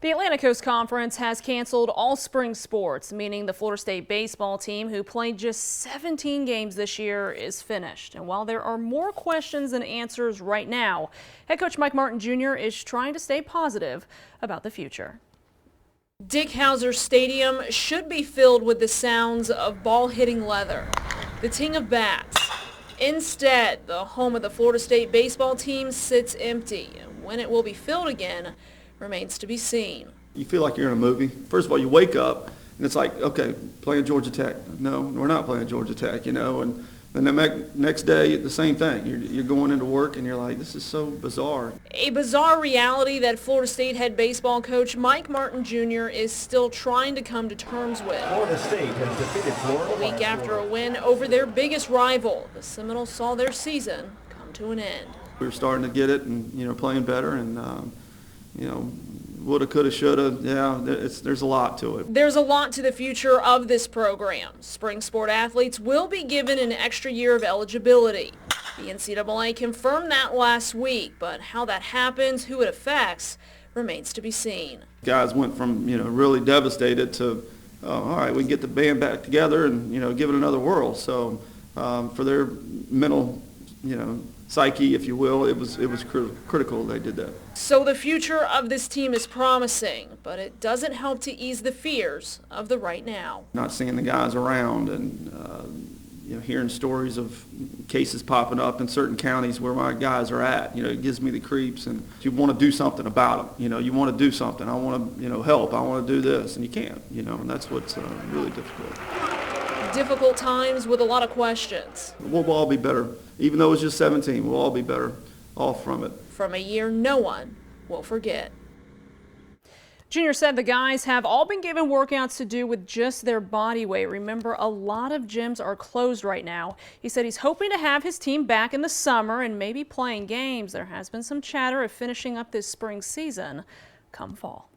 The Atlantic Coast Conference has canceled all spring sports, meaning the Florida State baseball team, who played just 17 games this year, is finished. And while there are more questions than answers right now, head coach Mike Martin Jr. is trying to stay positive about the future. Dick Howser Stadium should be filled with the sounds of ball hitting leather, the ting of bats. Instead, the home of the Florida State baseball team sits empty. When it will be filled again remains to be seen. You feel like you're in a movie. First of all, you wake up and it's like, okay, playing Georgia Tech. No, we're not playing Georgia Tech, and then the next day, the same thing. You're going into work and you're like, this is so bizarre. A bizarre reality that Florida State head baseball coach Mike Martin Jr. is still trying to come to terms with. Florida State has defeated Florida. A week after a win over their biggest rival, the Seminoles saw their season come to an end. We were starting to get it and, playing better and, woulda, coulda, shoulda. Yeah, there's a lot to it. There's a lot to the future of this program. Spring sport athletes will be given an extra year of eligibility. The NCAA confirmed that last week, but how that happens, who it affects, remains to be seen. Guys went from, really devastated to, all right, we can get the band back together and, give it another whirl. So for their mental, psyche, if you will, it was critical they did that. So the future of this team is promising, but it doesn't help to ease the fears of the right now. Not seeing the guys around and hearing stories of cases popping up in certain counties where my guys are at, it gives me the creeps, and you want to do something about them. You want to do something. I want to help. I want to do this, and you can't. And that's what's really difficult. Difficult times with a lot of questions. We'll all be better. Even though it's just 17, we'll all be better off from it. From a year no one will forget. Junior said the guys have all been given workouts to do with just their body weight. Remember, a lot of gyms are closed right now. He said he's hoping to have his team back in the summer and maybe playing games. There has been some chatter of finishing up this spring season come fall.